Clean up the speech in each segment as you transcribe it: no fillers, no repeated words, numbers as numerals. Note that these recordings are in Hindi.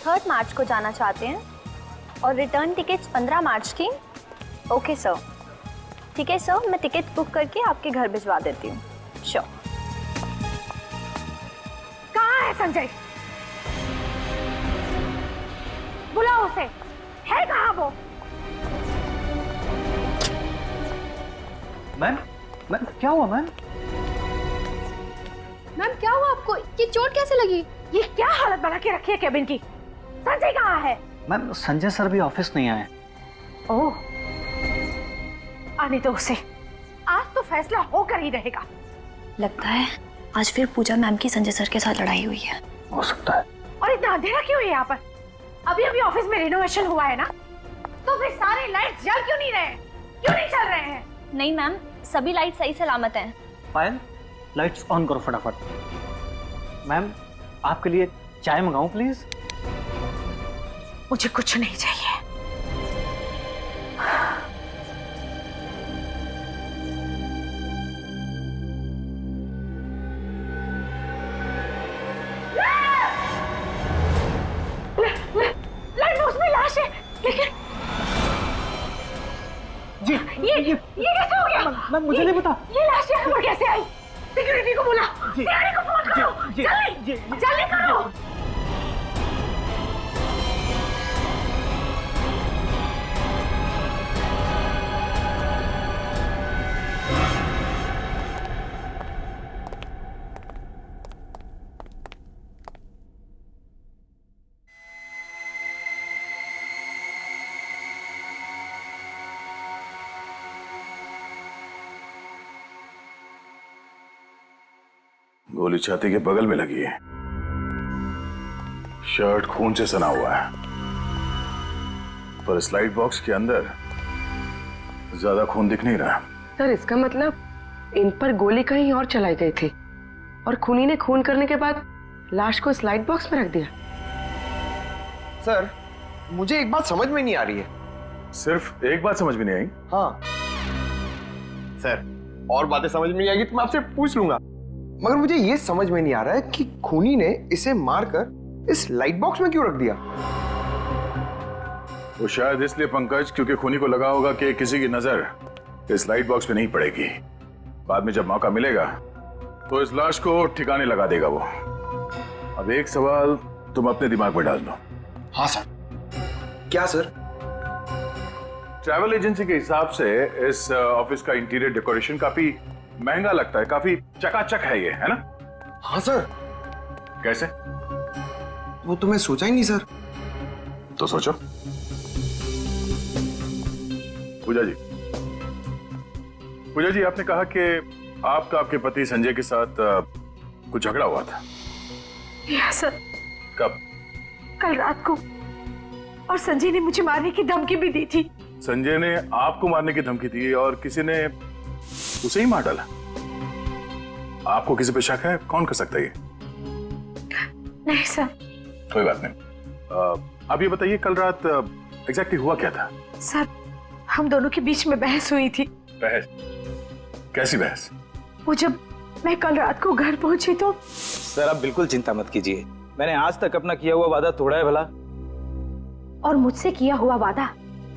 3 मार्च को जाना चाहते हैं और रिटर्न टिकट्स 15 मार्च की। ओके सर, ठीक है सर, मैं टिकट बुक करके आपके घर भिजवा देती हूँ। श्योर। कहाँ है संजय? बुलाओ उसे। है कहाँ वो? मैम, मैम क्या हुआ मैम? मैम क्या हुआ आपको? ये चोट कैसे लगी? ये क्या हालत बना के रखी है केबिन की? संजय कहाँ है? मैम संजय सर भी ऑफिस नहीं आए। ओह, आने दो उसे। आज तो फैसला होकर ही रहेगा। लगता है आज फिर पूजा मैम की संजय सर के साथ लड़ाई हुई है। हो सकता है। और इतना अंधेरा क्यों है यहाँ पर? अभी अभी ऑफिस में रिनोवेशन हुआ है ना, तो फिर सारे लाइट्स जल क्यों नहीं रहे हैं? क्यों नहीं चल रहे हैं? नहीं मैम, सभी लाइट सही सलामत हैं। पायल, लाइट्स ऑन करो फटाफट। मैम आपके लिए चाय मंगाऊं प्लीज? मुझे कुछ नहीं चाहिए। लाइट उसमें लाश है, लेकिन जी ये कैसे हो गया? मैम मुझे नहीं पता। ये लाश यहाँ पर कैसे आई? सिक्योरिटी को बुला, सिक्योरिटी को फोन करो, जल्दी जल्दी करो। गोली छाती के बगल में लगी है, शर्ट खून से सना हुआ है, पर स्लाइड बॉक्स के अंदर ज्यादा खून दिख नहीं रहा। सर इसका मतलब इन पर गोली कहीं और चलाई गई थी और खूनी ने खून करने के बाद लाश को स्लाइड बॉक्स में रख दिया। सर मुझे एक बात समझ में नहीं आ रही है। सिर्फ एक बात समझ में नहीं आई? हाँ सर, और बातें समझ में नहीं आएगी तो मैं आपसे पूछ लूंगा, मगर मुझे ये समझ में नहीं आ रहा है कि खूनी ने इसे मारकर इस लाइट बॉक्स में क्यों रख दिया। वो शायद इसलिए पंकज, क्योंकि खूनी को लगा होगा कि किसी की नजर इस लाइट बॉक्स पे नहीं पड़ेगी। बाद में जब मौका मिलेगा तो इस लाश को ठिकाने लगा देगा वो। अब एक सवाल तुम अपने दिमाग में डाल दो। हाँ सर। क्या सर? ट्रैवल एजेंसी के हिसाब से इस ऑफिस का इंटीरियर डेकोरेशन काफी महंगा लगता है, काफी चकाचक है ये, है ना? हाँ सर। कैसे? वो तो मैं सोचा ही नहीं सर। तो सोचो। पूजा जी, पूजा जी, आपने कहा कि आपका आपके पति संजय के साथ कुछ झगड़ा हुआ था। Yes sir. कब? कल रात को, और संजय ने मुझे मारने की धमकी भी दी थी। संजय ने आपको मारने की धमकी दी और किसी ने उसे ही मार डाला। आपको किसी पे शक है? कौन कर सकता है ये? नहीं सर। कोई बात नहीं। अब ये बताइए कल रात एग्जैक्टली हुआ क्या था? सर हम दोनों के बीच में बहस हुई थी। बहस? कैसी बहस? वो जब मैं कल रात को घर पहुंची तो। सर आप बिल्कुल चिंता मत कीजिए, मैंने आज तक अपना किया हुआ वादा तोड़ा है भला। और मुझसे किया हुआ वादा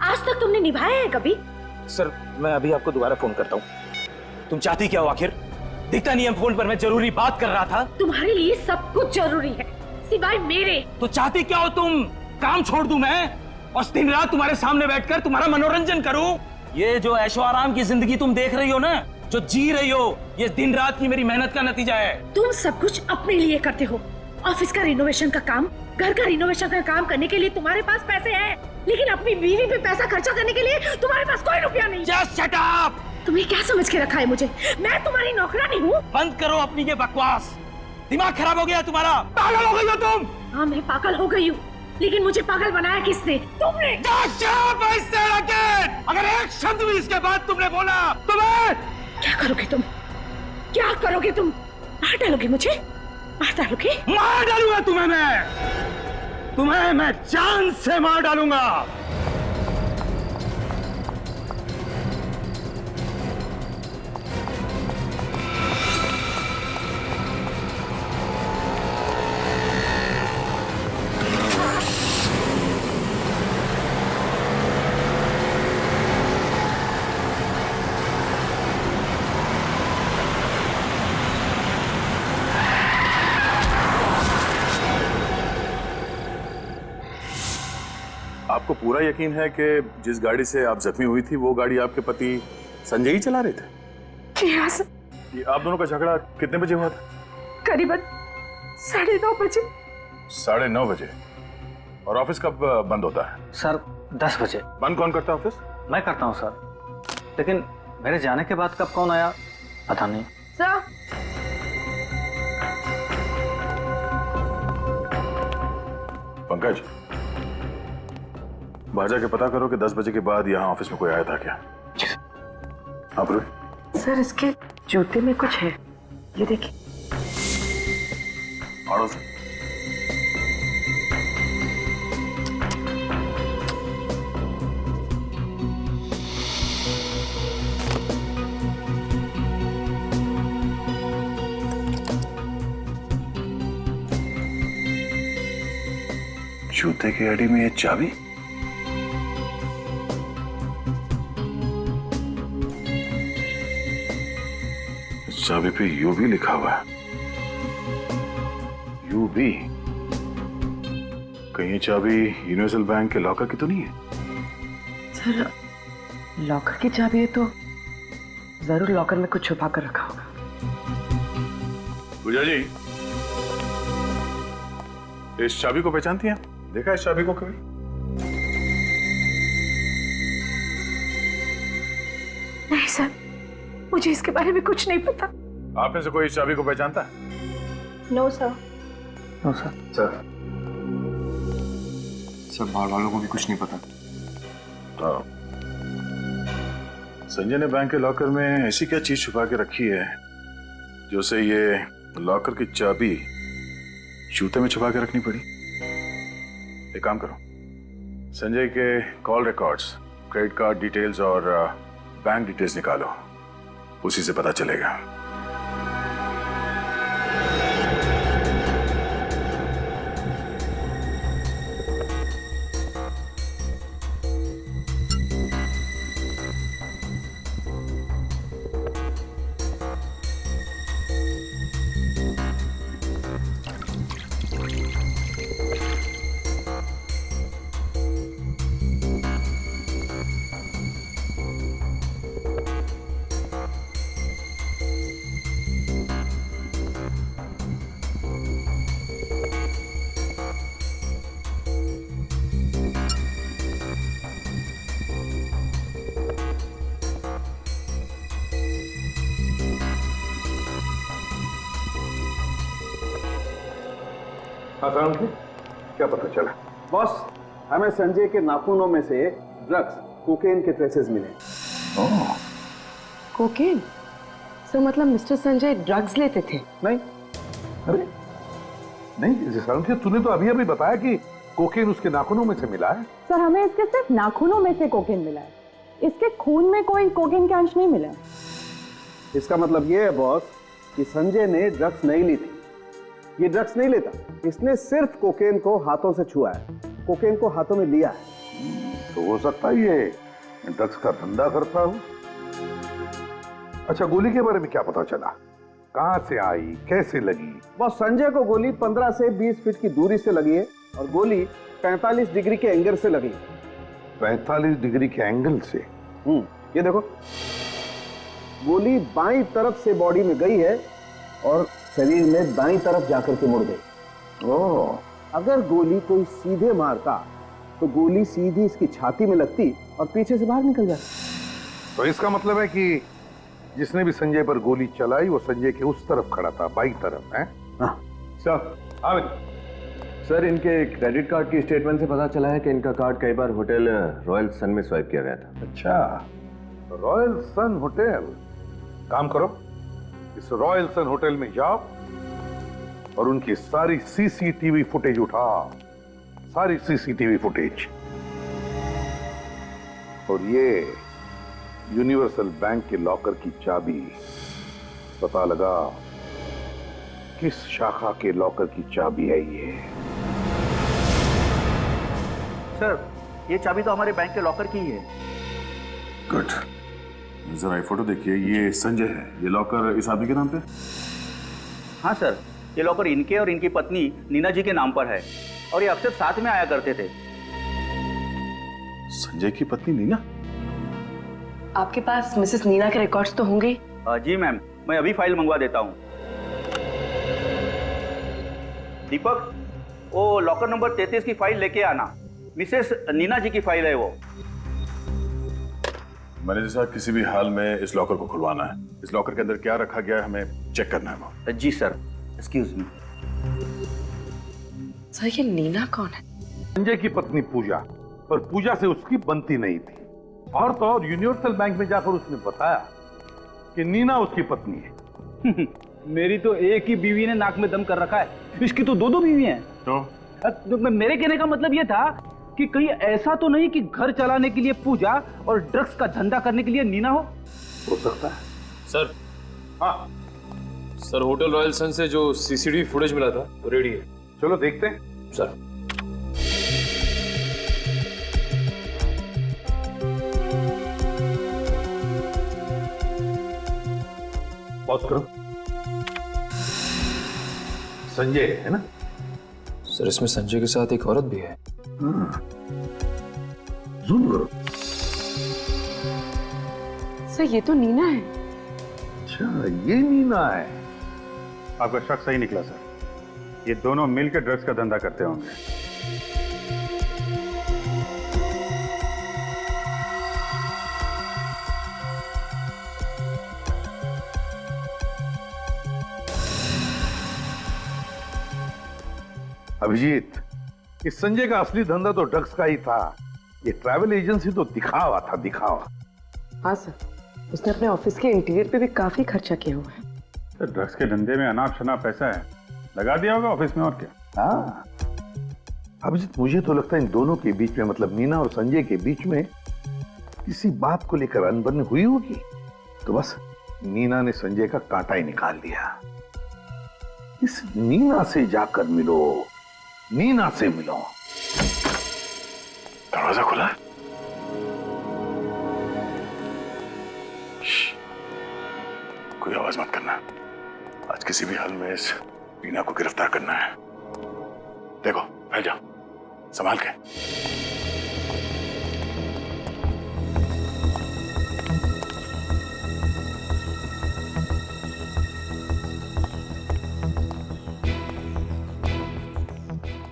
आज तक तुमने निभाया है कभी? सर मैं अभी आपको दोबारा फोन करता हूँ। तुम चाहती क्या हो आखिर? दिखता नहीं है फोन पर मैं जरूरी बात कर रहा था। तुम्हारे लिए सब कुछ जरूरी है सिवाय मेरे। तो चाहती क्या हो तुम? काम छोड़ दूं मैं और दिन रात तुम्हारे सामने बैठकर तुम्हारा मनोरंजन करूं? ये जो ऐशो आराम की जिंदगी तुम देख रही हो ना, जो जी रही हो, ये दिन रात की मेरी मेहनत का नतीजा है। तुम सब कुछ अपने लिए करते हो। ऑफिस का रिनोवेशन का काम, घर का रिनोवेशन का काम करने के लिए तुम्हारे पास पैसे हैं, लेकिन अपनी बीवी पे पैसा खर्चा करने के लिए तुम्हारे पास कोई रुपया नहीं। Just shut up! तुमने क्या समझ के रखा है मुझे? मैं तुम्हारी नौकरानी हूँ। बंद करो अपनी ये बकवास। दिमाग खराब हो गया तुम्हारा? पागल हो गई हो तुम? हाँ मैं पागल हो गई हूँ, लेकिन मुझे पागल बनाया किसने? तुमने। Just shut up, I said again! अगर एक शब्द भी इसके बाद तुमने बोला तो मैं... क्या करोगे तुम? क्या करोगे तुम? मार डालोगे मुझे? मार डालोगे? मार डालूंगा तुम्हें मैं जान से मार डालूंगा। आपको पूरा यकीन है कि जिस गाड़ी से आप जख्मी हुई थी वो गाड़ी आपके पति संजय ही चला रहे थे? जी हाँ सर, ये आप दोनों का झगड़ा कितने बजे हुआ था? करीबन 9:30 बजे। 9:30 बजे। और ऑफिस कब बंद होता है? सर 10 बजे। बंद कौन करता है ऑफिस? मैं करता हूँ सर, लेकिन मेरे जाने के बाद कब कौन आया पता नहीं। सर पंकज, बाहर जाके पता करो कि 10 बजे के बाद यहाँ ऑफिस में कोई आया था क्या? आप रुक। सर इसके जूते में कुछ है, ये देखिए। आड़ो से। जूते की अड़ी में ये चाबी? चाबी पे यू भी लिखा हुआ है। यू भी? कहीं ये चाबी यूनिवर्सल बैंक के लॉकर की तो नहीं है? सर लॉकर की चाबी है तो जरूर लॉकर में कुछ छुपा कर रखा होगा। पूजा जी, इस चाबी को पहचानती हैं? देखा इस चाबी को कभी? नहीं सर, मुझे इसके बारे में कुछ नहीं पता। आप में से कोई इस चाबी को पहचानता है? No sir. No sir. सब बाहर वालों को भी कुछ नहीं पता। हाँ। संजय ने बैंक के लॉकर में ऐसी क्या चीज छुपा के रखी है जो उसे ये लॉकर की चाबी जूते में छुपा के रखनी पड़ी? एक काम करो, संजय के call records, credit card details और बैंक डिटेल्स निकालो, उसी से पता चलेगा। हाँ क्या पता चला? बॉस, हमें संजय के नाखूनों में से ड्रग्स, कोकेन के ट्रेसेस मिले। कोकेन? सर मतलब मिस्टर संजय ड्रग्स लेते थे? नहीं, अरे नहीं सारंगी, तूने तो अभी अभी बताया कि कोकेन उसके नाखूनों में से मिला है। सर हमें इसके सिर्फ नाखूनों में से कोकेन मिला है, इसके खून में कोई कोकेन के अंश नहीं मिला है। इसका मतलब ये है बॉस कि संजय ने ड्रग्स नहीं ली थी। ये ड्रग्स नहीं लेता, इसने सिर्फ कोकेन को हाथों से छुआ है, कोकेन को हाथों में लिया है। तो हो सकता है ये ड्रग्स का धंधा करता हूं। अच्छा, गोली के बारे में क्या पता चला? कहां से आई, कैसे लगी? बॉस, संजय को गोली 15 से 20 फीट की दूरी से लगी है और गोली 45 डिग्री के एंगल से लगी। 45 डिग्री के एंगल से? ये देखो, गोली बाईं तरफ से बॉडी में गई है और शरीर में दाईं तरफ जाकर के मुड़ गई। ओह, अगर गोली कोई सीधे मारता तो गोली सीधी इसकी छाती में लगती और पीछे से बाहर निकल जाती। तो इसका मतलब है कि जिसने भी संजय पर गोली चलाई वो संजय के उस तरफ खड़ा था, बाईं तरफ है? हाँ सर, इनके क्रेडिट कार्ड की स्टेटमेंट से पता चला है कि इनका कार्ड कई बार होटल रॉयल सन में स्वाइप किया गया था। अच्छा, रॉयल सन होटल। काम करो, इस रॉयल सन होटल में जाओ और उनकी सारी सीसीटीवी फुटेज उठाओ, सारी सीसीटीवी फुटेज। और ये यूनिवर्सल बैंक के लॉकर की चाबी पता लगा किस शाखा के लॉकर की चाबी है ये। सर, ये चाबी तो हमारे बैंक के लॉकर की ही है। गुड, जरा ये फोटो देखिए, ये संजय है, ये लॉकर इस आदमी के नाम पे? हाँ सर, ये लॉकर इनके और इनकी पत्नी नीना जी के नाम पर है और ये अक्सर साथ में आया करते थे। संजय की पत्नी नीना? आपके पास मिसेस नीना के रिकॉर्ड्स तो होंगे? जी मैम, मैं अभी फाइल मंगवा देता हूँ। दीपक, वो लॉकर नंबर 33 की फाइल लेके आना। मिसेस नीना जी की फाइल है वो। मैनेजर साहब, किसी भी हाल में इस लॉकर को खुलवाना है। इस लॉकर के अंदर क्या रखा गया है हमें चेक करना है वो। जी सर, एक्सक्यूज मी। सर ये नीना कौन है? संजय की पत्नी पूजा, और पूजा से उसकी बनती नहीं थी। और तो और यूनिवर्सल बैंक में जाकर उसने बताया कि नीना उसकी पत्नी है। मेरी तो एक ही बीवी ने नाक में दम कर रखा है, इसकी तो दो बीवी हैं। तो मेरे कहने का मतलब ये था कि कहीं ऐसा तो नहीं कि घर चलाने के लिए पूजा और ड्रग्स का धंधा करने के लिए नीना हो सकता है। सर, हाँ सर, होटल रॉयल सन से जो सीसीटीवी फुटेज मिला था वो रेडी है। चलो देखते हैं। सर, पॉज करो। संजय है ना? सर इसमें संजय के साथ एक औरत भी है। जूम करो। सर ये तो नीना है। अच्छा, ये नीना है। आपका शक सही निकला सर। ये दोनों मिलकर ड्रग्स का धंधा करते होंगे। अभिजीत, इस संजय का असली धंधा तो ड्रग्स का ही था। ये ट्रैवल एजेंसी तो दिखावा था, दिखावा। हाँ सर, उसने अपने ऑफिस के इंटीरियर पे भी काफी खर्चा किया हुआ है। तो ड्रग्स के धंधे में अनाप शनाप पैसा है, लगा दिया होगा ऑफिस में, और क्या। हाँ अभिजीत, मुझे तो लगता है इन दोनों के बीच में, मतलब नीना और संजय के बीच में किसी बात को लेकर अनबन हुई होगी। तो बस नीना ने संजय का कांटा ही निकाल दिया। इस नीना से जाकर मिलो, नीना से मिलो। दरवाजा खुला है। कोई आवाज मत करना। आज किसी भी हाल में इस नीना को गिरफ्तार करना है। देखो, फैल जाओ, संभाल के।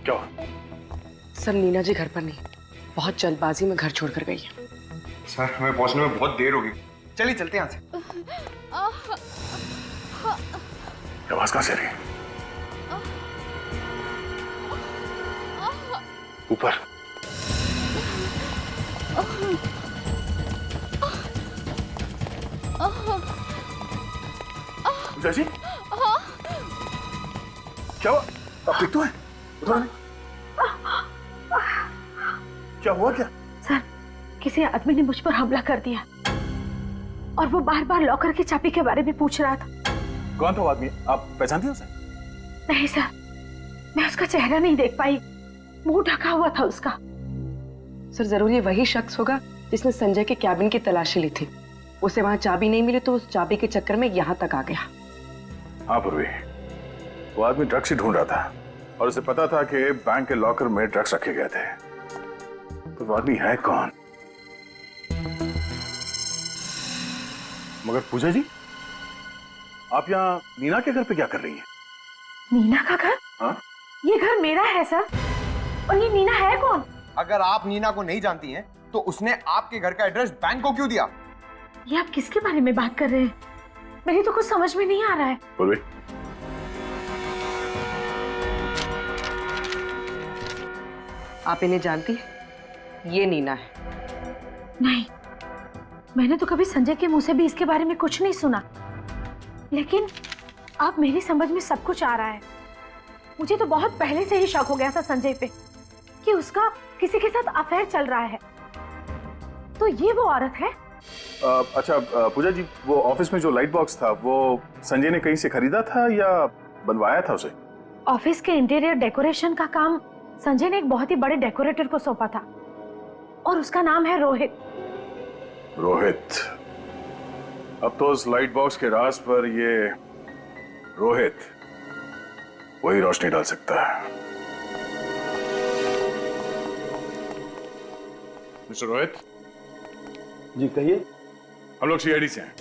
क्या हुआ? सर नीना जी घर पर नहीं, बहुत जल्दबाजी में घर छोड़कर गई है। सर, हमें पहुंचने में बहुत देर होगी। चलिए चलते हैं यहाँ से। आवाज कहां से आ रही है? ऊपर। पूजा जी, क्या हुआ? आप ठीक तो हैं? क्या हुआ? क्या? सर, किसी आदमी ने मुझ पर हमला कर दिया और वो बार बार लॉकर की चाबी के बारे में पूछ रहा था। कौन था वो आदमी? आप पहचानती हो उसे? नहीं सर, मैं उसका चेहरा नहीं देख पाई, मुंह ढका हुआ था उसका। सर जरूर ये वही शख्स होगा जिसने संजय के कैबिन की तलाशी ली थी। उसे वहां चाबी नहीं मिली तो उस चाबी के चक्कर में यहाँ तक आ गया। हाँ पूर्वी, वो आदमी ड्रग्स ही ढूंढ रहा था और उसे पता था कि बैंक के लॉकर में ड्रग्स रखे गए थे। तो वो आदमी है कौन? मगर पूजा जी, आप यहाँ नीना के घर पे क्या कर रही हैं? नीना का घर? हाँ? ये घर मेरा है सर। और ये नीना है कौन? अगर आप नीना को नहीं जानती हैं, तो उसने आपके घर का एड्रेस बैंक को क्यों दिया? ये आप किसके बारे में बात कर रहे हैं? मेरी तो कुछ समझ में नहीं आ रहा है। पूर्वी, आप इन्हें जानती हैं? ये नीना है। नहीं, मैंने तो कभी संजय के मुंह से भी इसके बारे में कुछ नहीं सुना, लेकिन अब मेरी समझ में सब कुछ आ रहा है। मुझे तो बहुत पहले से ही शक हो गया था संजय पे कि उसका किसी के साथ अफेयर चल रहा है। तो ये वो औरत है? अच्छा पूजा जी, वो ऑफिस में जो लाइट बॉक्स था वो संजय ने कहीं से खरीदा था या बनवाया था उसे? ऑफिस के इंटीरियर डेकोरेशन का काम संजय ने एक बहुत ही बड़े डेकोरेटर को सौंपा था और उसका नाम है रोहित। रोहित? अब तो उस लाइट बॉक्स के राज पर ये रोहित वही रोशनी डाल सकता है। मिस्टर रोहित। जी कहिए। हम लोग सीआईडी से हैं।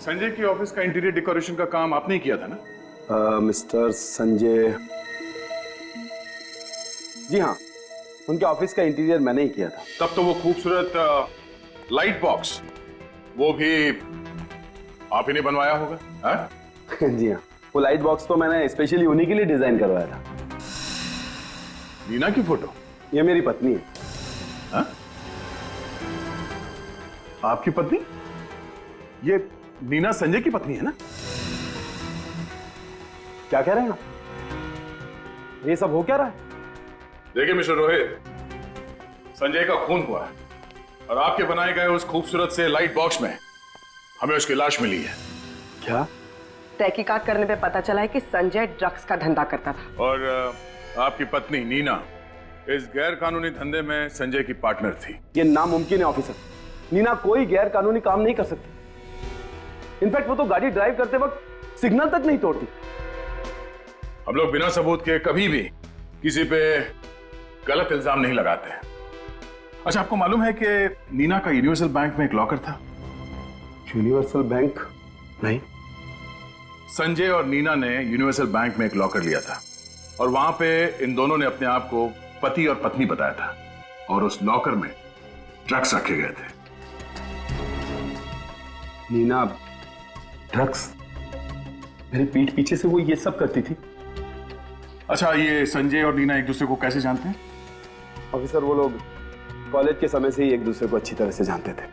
संजय की ऑफिस का इंटीरियर डेकोरेशन का काम आपने ही किया था ना? मिस्टर संजय, जी हाँ, उनके ऑफिस का इंटीरियर मैंने ही किया था। तब तो वो खूबसूरत लाइट बॉक्स वो भी आप ही ने बनवाया होगा? हाँ? जी हाँ, वो लाइट बॉक्स तो मैंने स्पेशली उन्हीं के लिए डिजाइन करवाया था। नीना की फोटो? ये मेरी पत्नी है। हाँ? आपकी पत्नी? ये नीना संजय की पत्नी है ना? क्या कह रहे हैं आप? ये सब हो क्या रहा है? देखिए मिस्टर रोहित, संजय का खून हुआ है और आपके बनाए गए उस खूबसूरत से लाइट बॉक्स में हमें उसकी लाश मिली है। क्या? तहकीकात करने पे पता चला है कि संजय ड्रग्स का धंधा करता था और आपकी पत्नी नीना इस गैर कानूनी धंधे में संजय की पार्टनर थी। ये नामुमकिन है ऑफिसर। नीना कोई गैर कानूनी काम नहीं कर सकती। इनफैक्ट वो तो गाड़ी ड्राइव करते वक्त सिग्नल तक नहीं तोड़ती। हम लोग बिना सबूत के कभी भी किसी पे गलत इल्जाम नहीं लगाते। अच्छा, आपको मालूम है कि नीना का यूनिवर्सल बैंक में एक लॉकर था? Universal bank? नहीं। संजय और नीना ने यूनिवर्सल बैंक में एक लॉकर लिया था और वहां पे इन दोनों ने अपने आप को पति और पत्नी बताया था और उस लॉकर में ड्रग्स रखे गए थे। नीना ड्रग्स? मेरी पीठ पीछे से वो ये सब करती थी? अच्छा, ये संजय और नीना एक दूसरे को कैसे जानते हैं? ऑफिसर, वो लोग कॉलेज के समय से ही एक दूसरे को अच्छी तरह से जानते थे।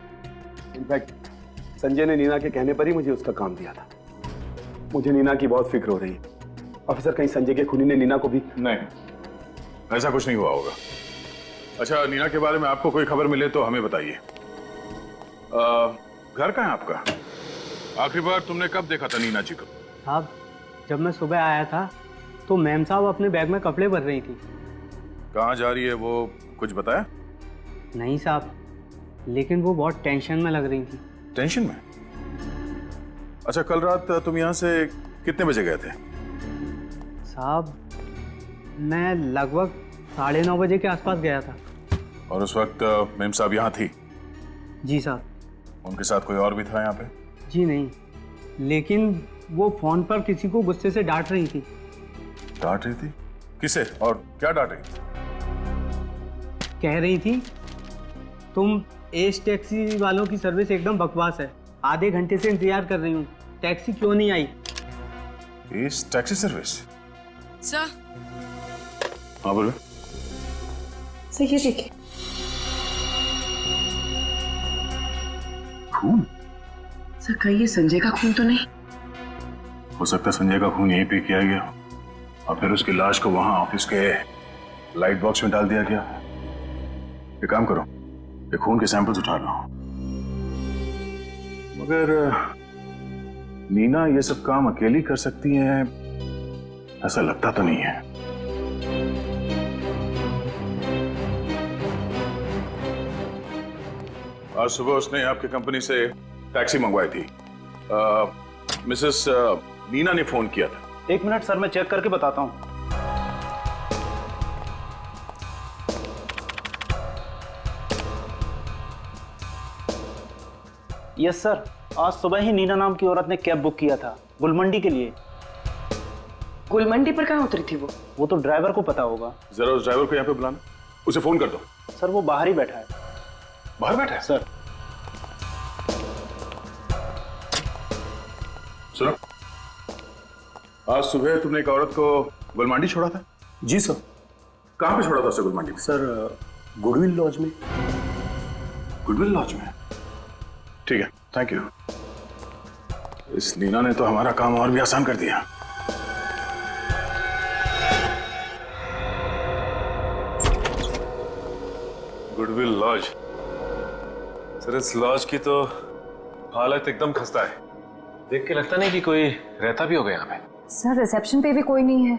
इनफैक्ट संजय ने नीना के कहने पर ही मुझे उसका काम दिया था। मुझे नीना की बहुत फिक्र हो रही है। ऑफिसर, कहीं संजय के खूनी ने नीना को भी? नहीं, ऐसा कुछ नहीं हुआ होगा। अच्छा, नीना के बारे में आपको कोई खबर मिले तो हमें बताइए। घर कहाँ है आपका? आखिरी बार तुमने कब देखा था नीना जी को? साहब, जब मैं सुबह आया था तो मैम साहब अपने बैग में कपड़े भर रही थी। कहाँ जा रही है वो कुछ बताया? नहीं साहब, लेकिन वो बहुत टेंशन में लग रही थी। टेंशन में? अच्छा, कल रात तुम यहाँ से कितने बजे गए थे? साहब, मैं लगभग 9:30 बजे के आसपास गया था। और उस वक्त मैम साहब यहाँ थी? जी साहब। उनके साथ कोई और भी था यहाँ पे? जी नहीं, लेकिन वो फोन पर किसी को गुस्से से डांट रही थी। डांट रही थी? किसे और क्या डांट रही थी? कह रही थी, तुम एस टैक्सी वालों की सर्विस एकदम बकवास है। आधे घंटे से इंतजार कर रही हूँ, टैक्सी क्यों नहीं आई? S taxi service? सर। हाँ बोलो। सर ये देखिए। खून? सर कहीं ये संजय का खून तो नहीं? हो सकता है संजय का खून यहीं पे किया गया और फिर उसकी लाश को वहां ऑफिस के लाइट बॉक्स में डाल दिया गया। एक काम करो, ये खून के सैंपल्स उठा लो। मगर नीना ये सब काम अकेली कर सकती है ऐसा लगता तो नहीं है। आज सुबह उसने आपकी कंपनी से टैक्सी मंगवाई थी। मिसेस नीना ने फोन किया था। 1 मिनट सर, मैं चेक करके बताता हूं। यस सर, आज सुबह ही नीना नाम की औरत ने कैब बुक किया था गुलमंडी के लिए। गुलमंडी पर कहाँ उतरी थी वो? वो तो ड्राइवर को पता होगा। जरा उस ड्राइवर को यहाँ पे बुलाना, उसे फोन कर दो। सर वो बाहर ही बैठा है। बाहर बैठा है? सर सुनो, आज सुबह तुमने एक औरत को गुलमंडी छोड़ा था? जी सर। कहाँ पे छोड़ा था उसे गुलमंडी में? सर गुडविल लॉज में। गुडविल लॉज में? ठीक है, थैंक यू। इस नीना ने तो हमारा काम और भी आसान कर दिया। Goodwill lodge? सर इस लॉज की तो हालत एकदम खस्ता है। देख के लगता नहीं कि कोई रहता भी होगा यहाँ पे। सर रिसेप्शन पे भी कोई नहीं है।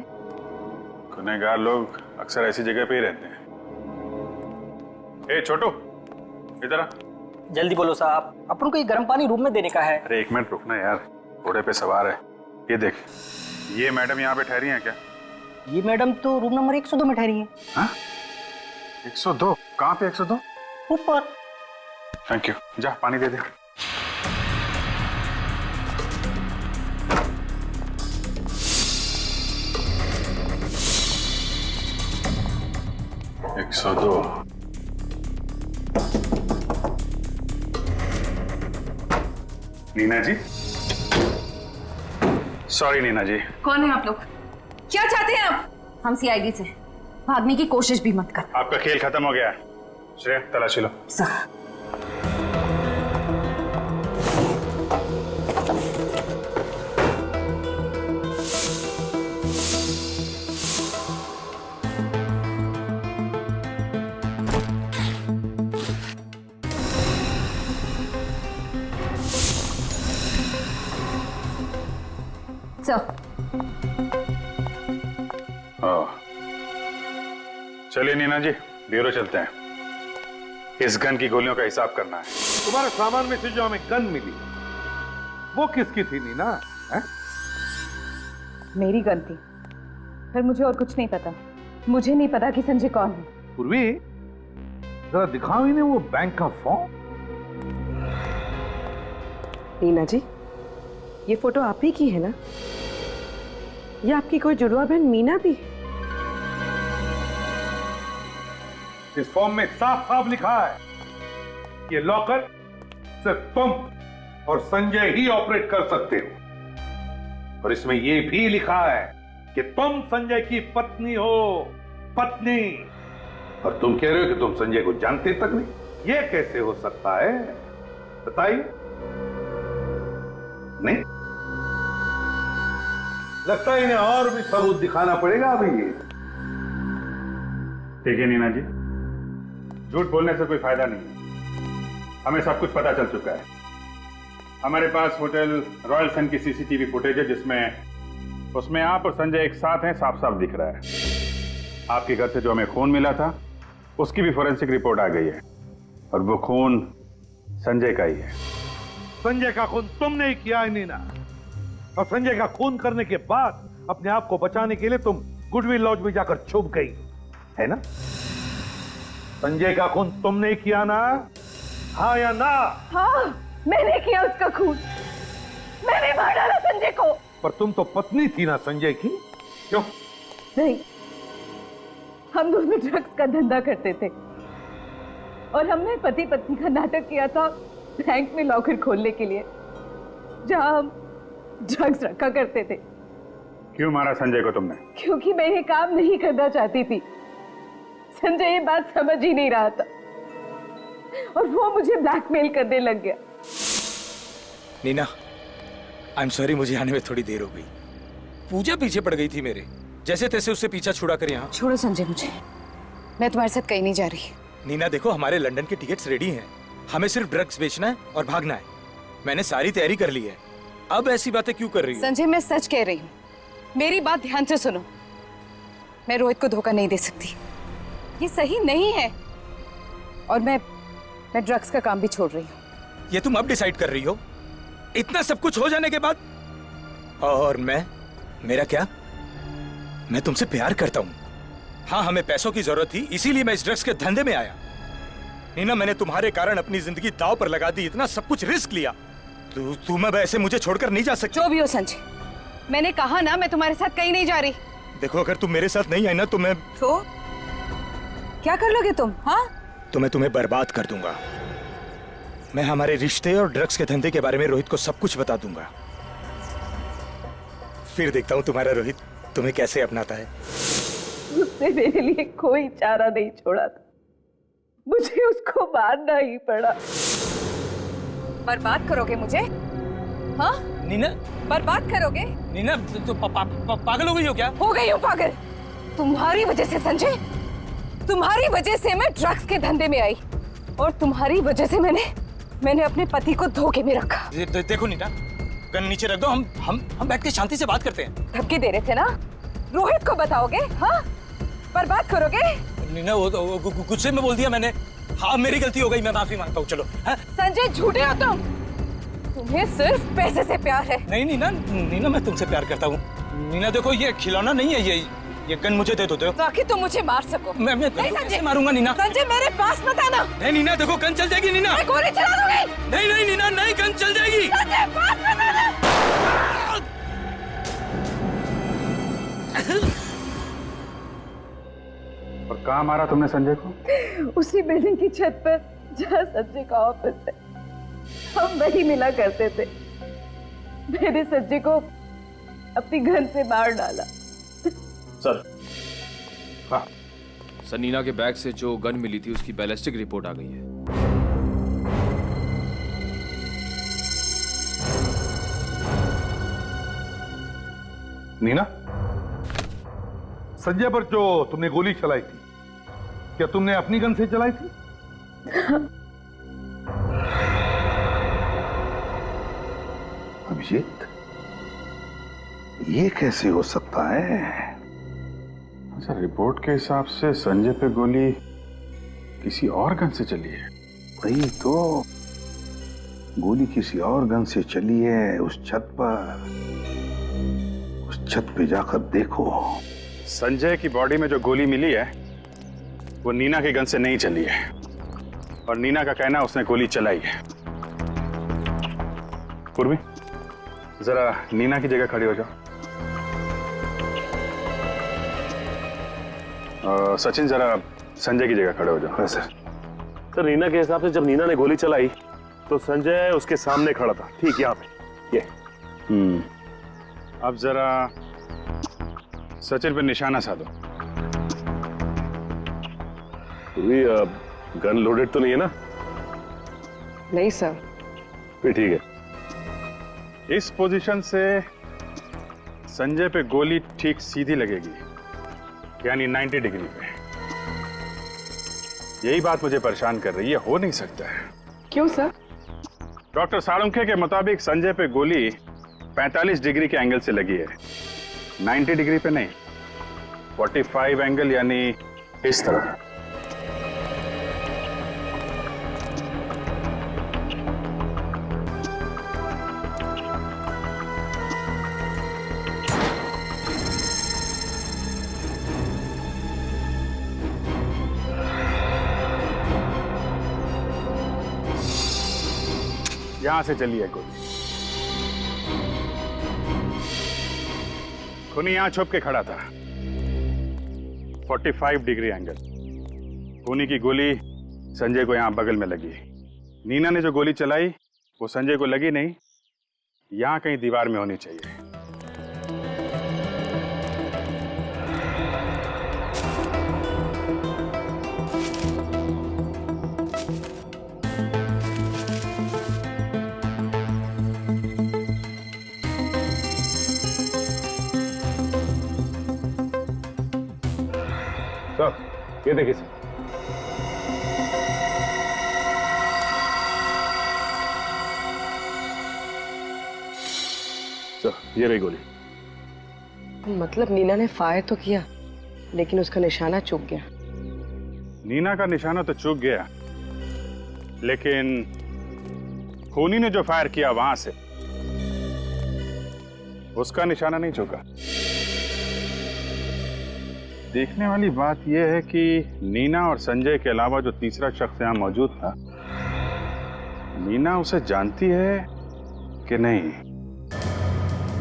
गुनहगार लोग अक्सर ऐसी जगह पे ही रहते हैं। ए छोटू, इधर आ। जल्दी बोलो साहब, अपन को ये गर्म पानी रूम में देने का है। अरे 1 मिनट रुकना यार, घोड़े पे सवार है। ये देख, ये मैडम यहाँ पे ठहरी हैं क्या? ये मैडम तो रूम नंबर 102 में ठहरी है। हाँ? 102? कहाँ पे 102? ऊपर। थैंक यू, जा पानी दे दे। एक 102। नीना जी, सॉरी नीना जी। कौन है आप लोग? क्या चाहते हैं आप? हम सीआईडी से। भागने की कोशिश भी मत कर। आपका खेल खत्म हो गया है। श्रेया, तलाशी लो। सर। चलिए नीना जी, ब्यूरो चलते हैं। इस गन की गोलियों का हिसाब करना है। तुम्हारे सामान में से जो हमें गन मिली वो किसकी थी नीना? है? मेरी गन थी, फिर मुझे और कुछ नहीं पता। मुझे नहीं पता कि संजय कौन है। पूर्वी, जरा दिखाओ इन्हें वो बैंक का फॉर्म। नीना जी, ये फोटो आप ही की है ना? ये आपकी कोई जुड़वा बहन मीना भी? इस फॉर्म में साफ साफ लिखा है ये लॉकर सिर्फ तुम और संजय ही ऑपरेट कर सकते हो। और इसमें यह भी लिखा है कि तुम संजय की पत्नी हो। पत्नी। और तुम कह रहे हो कि तुम संजय को जानते तक नहीं। यह कैसे हो सकता है, बताइए? नहीं, लगता है इन्हें और भी सबूत दिखाना पड़ेगा अभी। ठीक है नीना जी, झूठ बोलने से कोई फायदा नहीं है। हमें सब कुछ पता चल चुका है। हमारे पास होटल रॉयल सन की सीसीटीवी फुटेज है जिसमें उसमें आप और संजय एक साथ हैं, साफ साफ दिख रहा है। आपके घर से जो हमें खून मिला था उसकी भी फोरेंसिक रिपोर्ट आ गई है और वो खून संजय का ही है। संजय का खून तुमने ही किया है नीना। और संजय का खून करने के बाद अपने आप को बचाने के लिए तुम गुडविल लॉज में जाकर छुप गई है ना? संजय का खून तुमने ही किया ना? हाँ या ना? हाँ, मैंने किया उसका खून। मैंने मार डाला संजय को। पर तुम तो पत्नी थी ना संजय की, क्यों? नहीं, हम दोनों ड्रग्स का धंधा करते थे और हमने पति पत्नी का नाटक किया था बैंक में लॉकर खोलने के लिए जहां हम ड्रग्स रखा करते थे। क्यों मारा संजय को तुमने? क्योंकि मैं ये काम नहीं करना चाहती थी। संजय ये बात समझ ही नहीं रहा था और वो मुझे ब्लैकमेल करने लग गया। नीना, आई एम सॉरी, मुझे आने में थोड़ी देर हो गई। पूजा पीछे पड़ गई थी मेरे, जैसे तैसे उससे पीछा छुड़ा कर यहाँ। छोड़ो संजय मुझे, मैं तुम्हारे साथ कहीं नहीं जा रही। नीना देखो, हमारे लंदन के टिकट्स रेडी हैं। हमें सिर्फ ड्रग्स बेचना है और भागना है। मैंने सारी तैयारी कर ली है। अब ऐसी बातें क्यों कर रही हो? संजय, मैं सच कह रही हूँ, मेरी बात ध्यान से सुनो। मैं रोहित को धोखा नहीं दे सकती, ये सही नहीं है। और मैं ड्रग्स का काम भी छोड़ रही हूँ। ये तुम अब डिसाइड कर रही हो, इतना सब कुछ हो जाने के बाद? और मेरा क्या? मैं तुमसे प्यार करता हूँ। हाँ, हमें पैसों की जरूरत थी, इसीलिए मैं इस ड्रग्स के धंधे में आया। नीना, मैंने तुम्हारे कारण अपनी जिंदगी दांव पर लगा दी, इतना सब कुछ रिस्क लिया। तुम अब ऐसे मुझे छोड़कर नहीं जा सकती। जो भी हो संजय, मैंने कहा ना मैं तुम्हारे साथ कहीं नहीं जा रही। देखो, अगर तुम मेरे साथ नहीं आई ना तो मैं क्या कर लोगे तुम? हाँ, तो मैं तुम्हें बर्बाद कर दूंगा। मैं हमारे रिश्ते और ड्रग्स के धंधे के बारे में रोहित को सब कुछ बता दूंगा। फिर देखता हूँ तुम्हारा रोहित तुम्हें कैसे अपनाता है। उसने मेरे लिए कोई चारा नहीं छोड़ा था, मुझे उसको मारना ही पड़ा। बर्बाद करोगे मुझे? हाँ नीना, बर्बाद करोगे? नीना, तो पागल हो गई हो क्या? हो गई हूँ पागल, तुम्हारी वजह से संजय। तुम्हारी वजह से मैं ड्रग्स के धंधे में आई और तुम्हारी वजह से मैंने अपने पति को धोखे में रखा। देखो नीना, गन नीचे रख दो, हम बैठ के शांति से बात करते हैं। धमकी दे रहे थे ना? रोहित को बताओगे? हाँ, बर्बाद करोगे? नीना, वो गुस्से में बोल दिया मैंने। हाँ, मेरी गलती हो गई, मैं माफी मांगता हूँ। चलो। हाँ? संजय, झूठे हो तुम। तुम्हें सिर्फ पैसे से प्यार है। नहीं नीना, मैं तुमसे प्यार करता हूँ। नीना देखो, ये खिलौना नहीं है, ये गन मुझे दे दो। ताकि तुम मुझे मार सको। मैं नहीं कैसे मारूंगा नीना? संजय मेरे पास मत आना। नहीं नीना, देखो गन चल जाएगी नीना। मैं गोली चला दूंगी। नहीं नहीं नीना, नहीं गन चल जाएगी। संजय पास मत आना। और कहाँ मारा तुमने संजय को? उसी बिल्डिंग की छत पर जहाँ संजय का ऑफिस है, हम वही मिला करते थे। मैंने संजय को अपनी गन से मार डाला। सर। हाँ सर, नीना के बैग से जो गन मिली थी उसकी बैलिस्टिक रिपोर्ट आ गई है। नीना, संजय पर जो तुमने गोली चलाई थी, क्या तुमने अपनी गन से चलाई थी? अभिजीत, ये कैसे हो सकता है? सर, रिपोर्ट के हिसाब से संजय पे गोली किसी और गन से चली है। वही तो, गोली किसी और गन से चली है उस छत पर। उस छत पे जाकर देखो। संजय की बॉडी में जो गोली मिली है वो नीना की गन से नहीं चली है, और नीना का कहना उसने गोली चलाई है। पूर्वी, जरा नीना की जगह खड़ी हो जाओ। सचिन, जरा संजय की जगह खड़े हो जाओ। सर, नीना के हिसाब से जब नीना ने गोली चलाई तो संजय उसके सामने खड़ा था, ठीक यहाँ पे। ये अब जरा सचिन पे निशाना साधो। गन लोडेड तो नहीं है ना? नहीं सर। फिर ठीक है। इस पोजीशन से संजय पे गोली ठीक सीधी लगेगी, यानी 90 डिग्री पे। यही बात मुझे परेशान कर रही है। हो नहीं सकता है। क्यों सर? डॉक्टर साळुंखे के मुताबिक संजय पे गोली 45 डिग्री के एंगल से लगी है, 90 डिग्री पे नहीं। 45 एंगल, यानी इस तरह। यहां से चली है गोली। खूनी यहां छुप के खड़ा था, 45 डिग्री एंगल। खूनी की गोली संजय को यहां बगल में लगी। नीना ने जो गोली चलाई वो संजय को लगी नहीं, यहां कहीं दीवार में होनी चाहिए। सर, ये देखिए सर। सर, ये रही गोली। मतलब नीना ने फायर तो किया, लेकिन उसका निशाना चूक गया। नीना का निशाना तो चूक गया, लेकिन खूनी ने जो फायर किया वहां से, उसका निशाना नहीं चूका। देखने वाली बात यह है कि नीना और संजय के अलावा जो तीसरा शख्स यहां मौजूद था, नीना उसे जानती है कि नहीं?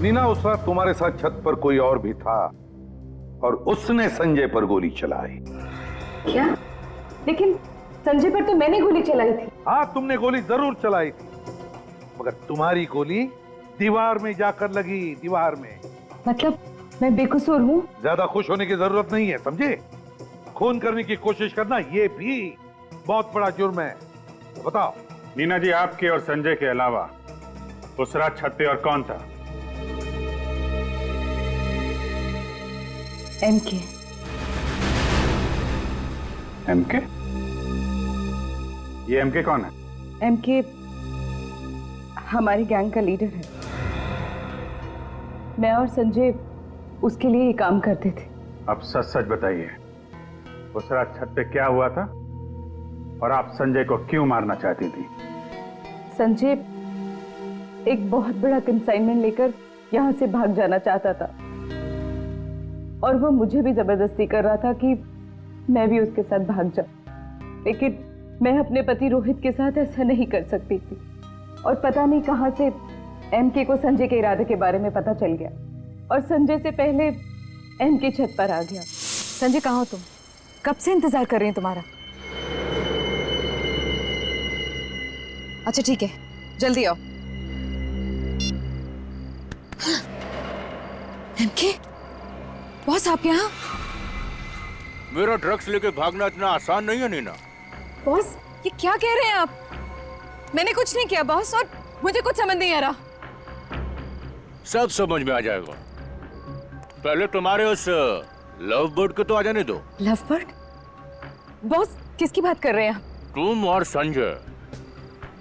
नीना, उस रात तुम्हारे साथ छत पर कोई और भी था और उसने संजय पर गोली चलाई। क्या? लेकिन संजय पर तो मैंने गोली चलाई थी। हाँ, तुमने गोली जरूर चलाई थी, मगर तुम्हारी गोली दीवार में जाकर लगी, दीवार में। मतलब मैं बेकसूर हूँ? ज्यादा खुश होने की जरूरत नहीं है, समझे? खून करने की कोशिश करना ये भी बहुत बड़ा जुर्म है। बताओ नीना जी, आपके और संजय के अलावा उस रात छत पे और कौन था? एमके। एमके? ये एमके कौन है? एमके हमारी गैंग का लीडर है। मैं और संजय उसके लिए ही काम करते थे। अब सच सच बताइए, उस रात छत पे क्या हुआ था और आप संजय को क्यों मारना चाहती थी? संजय एक बहुत बड़ा कंसाइनमेंट लेकर यहाँ से भाग जाना चाहता था। और वो मुझे भी जबरदस्ती कर रहा था कि मैं भी उसके साथ भाग जाऊं, लेकिन मैं अपने पति रोहित के साथ ऐसा नहीं कर सकती थी। और पता नहीं कहां से एमके को संजय के इरादे के बारे में पता चल गया और संजय से पहले एमके छत पर आ गया। संजय कहाँ हो तुम? कब से इंतजार कर रही हूँ तुम्हारा। अच्छा ठीक है, जल्दी आओ। एमके बॉस, आप यहाँ? मेरा ड्रग्स लेके भागना इतना आसान नहीं है नीना। बॉस ये क्या कह रहे हैं आप? मैंने कुछ नहीं किया बॉस, और मुझे कुछ समझ नहीं आ रहा। सब समझ में आ जाएगा। पहले तुम्हारे उस लव बर्ड को तो आ जाने दो। Love bird? बॉस किसकी बात कर रहे हैं आप? तुम और संजय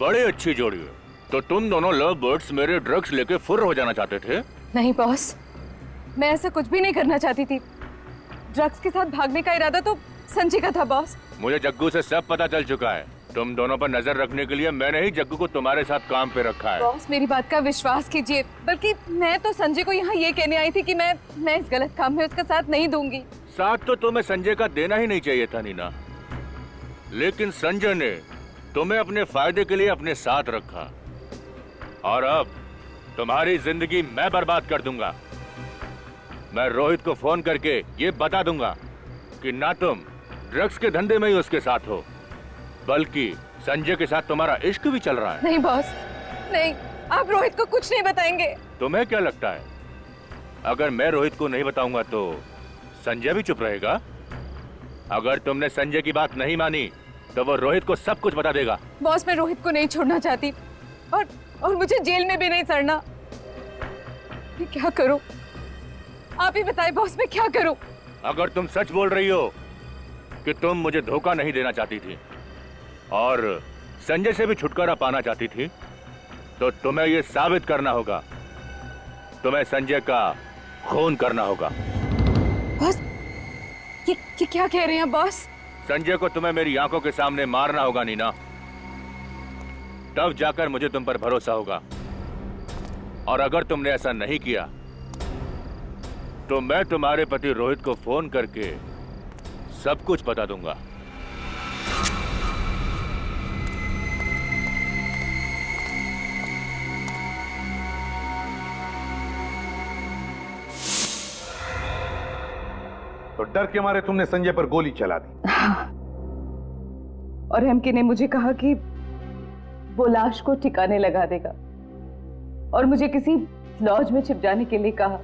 बड़ी अच्छी जोड़ी है, तो तुम दोनों लव बर्ड्स मेरे ड्रग्स लेके फुर्र हो जाना चाहते थे? नहीं बॉस, मैं ऐसा कुछ भी नहीं करना चाहती थी। ड्रग्स के साथ भागने का इरादा तो संजय का था बॉस। मुझे जग्गू से सब पता चल चुका है। तुम दोनों पर नजर रखने के लिए मैंने ही जग्गू को तुम्हारे साथ काम पे रखा है। बॉस मेरी बात का विश्वास कीजिए, बल्कि मैं तो संजय को यहाँ ये कहने आई थी कि मैं इस गलत काम में उसका साथ नहीं दूंगी। साथ तो तुम्हें संजय का देना ही नहीं चाहिए था नीना, लेकिन संजय ने तुम्हें अपने फायदे के लिए अपने साथ रखा, और अब तुम्हारी जिंदगी मैं बर्बाद कर दूंगा। मैं रोहित को फोन करके ये बता दूंगा कि ना तुम ड्रग्स के धंधे में ही उसके साथ हो, बल्कि संजय के साथ तुम्हारा इश्क भी चल रहा है। नहीं बॉस, नहीं, आप रोहित को कुछ नहीं बताएंगे। तुम्हें क्या लगता है, अगर मैं रोहित को नहीं बताऊंगा तो संजय भी चुप रहेगा? अगर तुमने संजय की बात नहीं मानी तो वो रोहित को सब कुछ बता देगा। बॉस मैं रोहित को नहीं छोड़ना चाहती, और मुझे जेल में भी नहीं सड़ना। मैं क्या करूं? आप ही बताइए बॉस, मैं क्या करूं? अगर तुम सच बोल रही हो कि तुम मुझे धोखा नहीं देना चाहती थी और संजय से भी छुटकारा पाना चाहती थी, तो तुम्हें यह साबित करना होगा, तुम्हें संजय का खून करना होगा। बॉस ये क्या कह रहे हैं बॉस? संजय को तुम्हें मेरी आंखों के सामने मारना होगा नीना, तब जाकर मुझे तुम पर भरोसा होगा। और अगर तुमने ऐसा नहीं किया तो मैं तुम्हारे पति रोहित को फोन करके सब कुछ बता दूंगा। तो डर के मारे तुमने संजय पर गोली चला दी। और एमके ने मुझे कहा कि वो लाश को ठिकाने लगा देगा और मुझे किसी लॉज में छिप जाने के लिए कहा।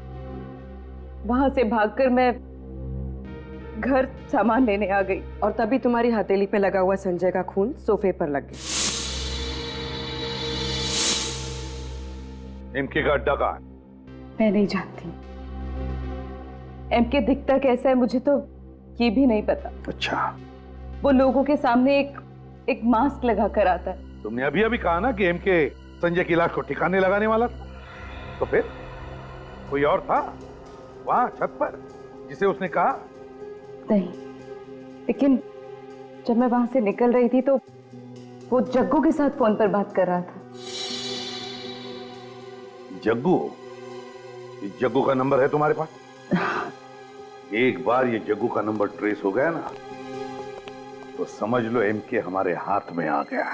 वहां से भागकर मैं घर सामान लेने आ गई और तभी तुम्हारी हथेली पे लगा हुआ संजय का खून सोफे पर लग गया। एमके का अड्डा कहाँ? मैं नहीं जानती। एमके दिखता कैसा है मुझे तो ये भी नहीं पता। अच्छा, वो लोगों के सामने एक मास्क लगा कर आता है। तुमने अभी अभी कहा ना कि एमके संजय की लाश को ठिकाने लगाने वाला था, तो फिर कोई और था वहां छत पर जिसे उसने कहा? नहीं, लेकिन जब मैं वहां से निकल रही थी तो वो जग्गू के साथ फोन पर बात कर रहा था। जग्गू? ये जग्गू का नंबर है तुम्हारे पास? एक बार ये जग्गू का नंबर ट्रेस हो गया ना, तो समझ लो एमके हमारे हाथ में आ गया।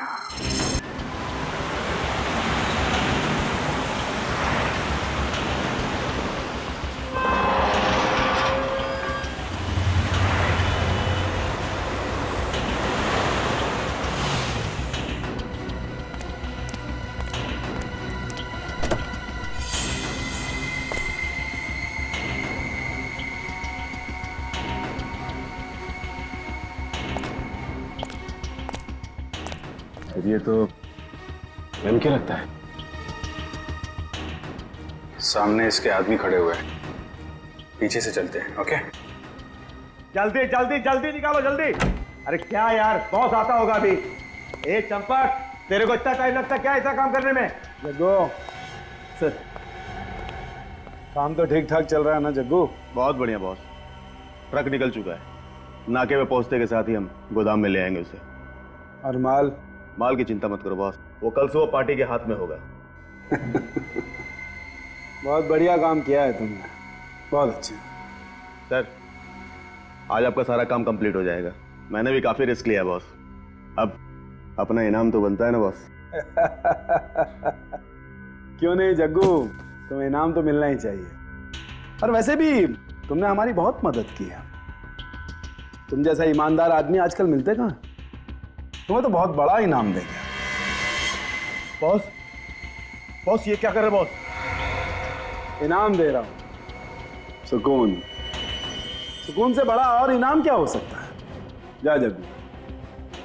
ये तो एमके लगता है। सामने इसके आदमी खड़े हुए हैं, पीछे से चलते हैं। ओके, जल्दी जल्दी जल्दी निकालो जल्दी। अरे क्या यार, बॉस आता होगा अभी। ए चंपक, तेरे को इतना टाइम लगता क्या ऐसा काम करने में? जग्गू सर, काम तो ठीक ठाक चल रहा है ना जग्गू? बहुत बढ़िया बॉस, ट्रक निकल चुका है, नाके पे पहुंचते के साथ ही हम गोदाम में ले आएंगे उसे। और माल? माल की चिंता मत करो बॉस, वो कल सुबह पार्टी के हाथ में होगा। बहुत बढ़िया काम किया है तुमने, बहुत अच्छा। सर, आज आपका सारा काम कंप्लीट हो जाएगा। मैंने भी काफी रिस्क लिया बॉस। अब अपना इनाम तो बनता है ना बॉस। क्यों नहीं जग्गू, तुम्हें इनाम तो मिलना ही चाहिए। और वैसे भी तुमने हमारी बहुत मदद की है। तुम जैसा ईमानदार आदमी आजकल मिलते कहाँ? तुम्हें तो बहुत बड़ा इनाम देंगे। बॉस, बॉस ये क्या कर रहे बॉस? इनाम दे रहा हूं, सुकून। सुकून से बड़ा और इनाम क्या हो सकता है? जा जग्गू,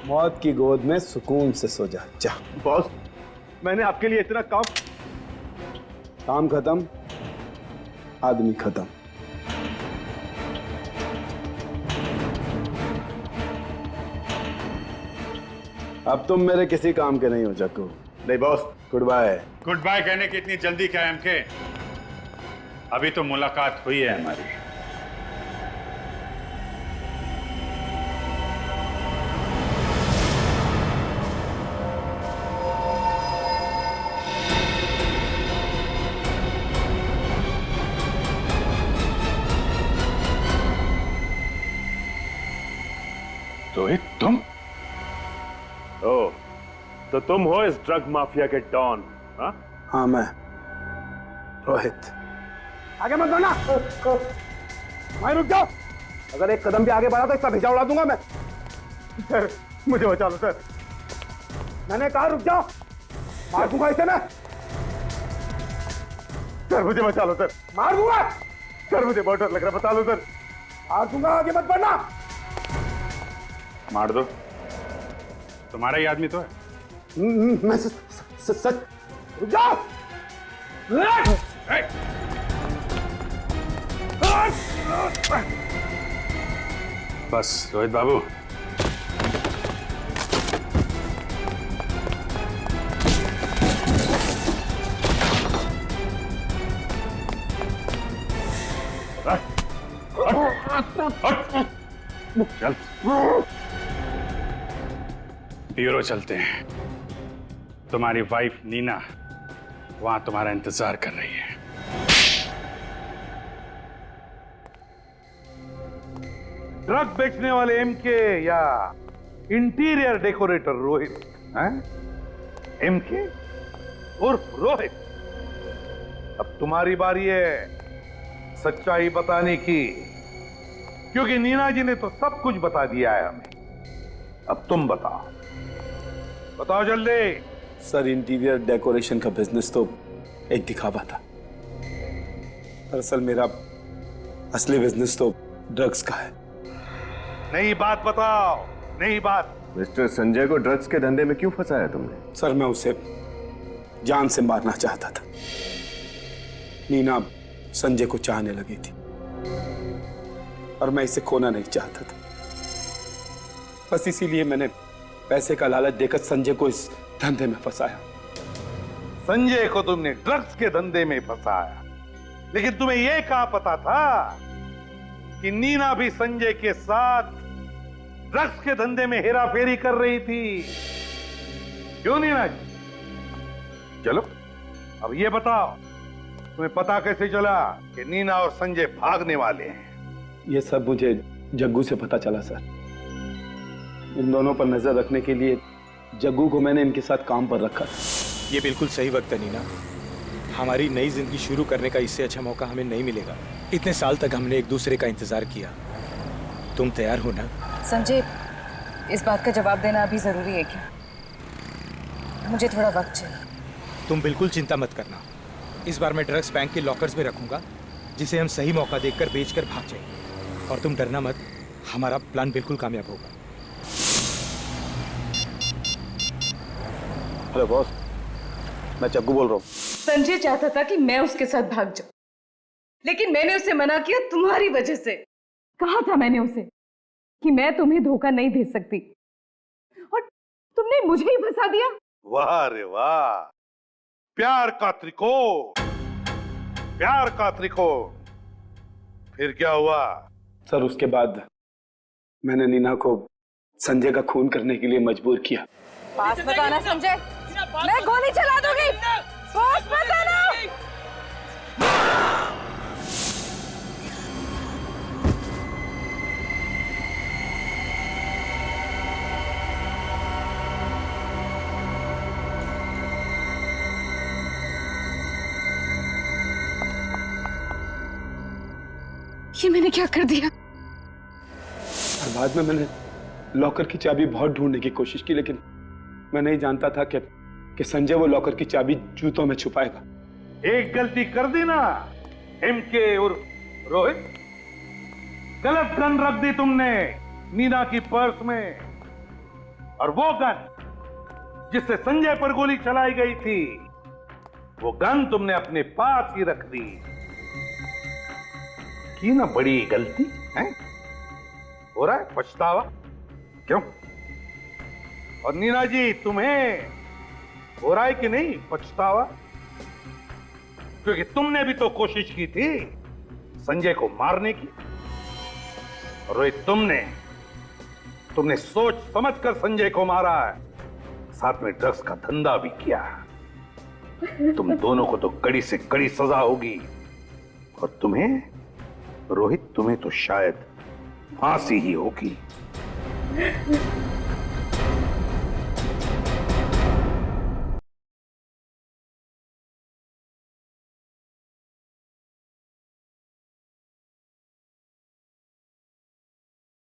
मौत की गोद में सुकून से सो जा। जा बॉस, मैंने आपके लिए इतना काम खत्म, आदमी खत्म। अब तुम मेरे किसी काम के नहीं हो जग्गू। नहीं boss. Goodbye. Goodbye कहने की इतनी जल्दी क्या है एमके? अभी तो मुलाकात हुई है हमारी। रोहित, तुम? ओ, तो तुम हो इस ड्रग माफिया के डॉन? हाँ मैं रोहित। आगे मत बढ़ना। भाई रुक जाओ, अगर एक कदम भी आगे बढ़ा तो इसका भेजा उड़ा दूंगा मैं। सर मुझे बचा लो सर, मैंने कहा रुक जाओ, मार दूंगा इसे मैं। सर मुझे बचा लो सर, मार दूंगा सर, मुझे बहुत डर लग रहा है, बता लो सर, मार दूंगा, आगे मत बढ़ना। मार दो, तुम्हारा ही आदमी तो है। मैं सच रुक जाओ। बस रोहित बाबू, चल ब्यूरो चलते हैं। तुम्हारी वाइफ नीना वहां तुम्हारा इंतजार कर रही है। ड्रग बेचने वाले एमके या इंटीरियर डेकोरेटर रोहित? एमके उर्फ रोहित, अब तुम्हारी बारी है सच्चाई बताने की, क्योंकि नीना जी ने तो सब कुछ बता दिया है हमें। अब तुम बताओ, बताओ जल्दी। सर, इंटीरियर डेकोरेशन का बिजनेस तो एक दिखावा था। दरअसल मेरा असली बिजनेस तो ड्रग्स का है। नई बात बताओ, नई बात। मिस्टर संजय को ड्रग्स के धंधे में क्यों फंसाया तुमने? सर, मैं उसे जान से मारना चाहता था। नीना संजय को चाहने लगी थी और मैं इसे खोना नहीं चाहता था। बस इसीलिए मैंने पैसे का लालच देकर संजय को इस धंधे में फंसाया। संजय को तुमने ड्रग्स के धंधे में फंसाया, लेकिन तुम्हें यह कहाँ पता था कि नीना भी संजय के साथ ड्रग्स के धंधे में हेराफेरी कर रही थी? क्यों नीना जी? चलो अब ये बताओ, तुम्हें पता कैसे चला कि नीना और संजय भागने वाले हैं? ये सब मुझे जग्गू से पता चला सर। इन दोनों पर नजर रखने के लिए जग्गू को मैंने इनके साथ काम पर रखा। ये बिल्कुल सही वक्त है नीना। हमारी नई जिंदगी शुरू करने का इससे अच्छा मौका हमें नहीं मिलेगा। इतने साल तक हमने एक दूसरे का इंतजार किया। तुम तैयार हो ना? संजय, इस बात का जवाब देना अभी जरूरी है क्या? मुझे थोड़ा वक्त चाहिए। तुम बिल्कुल चिंता मत करना। इस बार मैं ड्रग्स बैंक के लॉकर्स में रखूंगा, जिसे हम सही मौका देखकर बेचकर भाग जाएंगे। और तुम डरना मत, हमारा प्लान बिल्कुल कामयाब होगा। हेलो बॉस, मैं जग्गू बोल रहा हूँ। संजय चाहता था कि मैं उसके साथ भाग जाऊं, लेकिन मैंने उसे मना किया तुम्हारी वजह से। कहा था मैंने उसे कि मैं तुम्हें धोखा नहीं दे सकती, और तुमने मुझे ही फंसा दिया। वाह रे वाह, प्यार का त्रिकोण, प्यार का त्रिकोण। फिर क्या हुआ? सर, उसके बाद मैंने नीना को संजय का खून करने के लिए मजबूर किया। पास मत आना संजय, मैं गोली चला दूंगी। पास मत आना। ये मैंने क्या कर दिया? और बाद में मैंने लॉकर की चाबी बहुत ढूंढने की कोशिश की, लेकिन मैं नहीं जानता था कि संजय वो लॉकर की चाबी जूतों में छुपाएगा। एक गलती कर दी ना एमके उर्फ रोहित, गलत गन रख दी तुमने नीना की पर्स में, और वो गन जिससे संजय पर गोली चलाई गई थी, वो गन तुमने अपने पास ही रख दी। की ना बड़ी गलती है, हो रहा है पछतावा क्यों? और नीना जी तुम्हें हो रहा है कि नहीं पछतावा? क्योंकि तुमने भी तो कोशिश की थी संजय को मारने की। और रोहित तुमने सोच समझकर संजय को मारा है, साथ में ड्रग्स का धंधा भी किया। तुम दोनों को तो कड़ी से कड़ी सजा होगी, और तुम्हें रोहित, तुम्हें तो शायद फांसी ही होगी।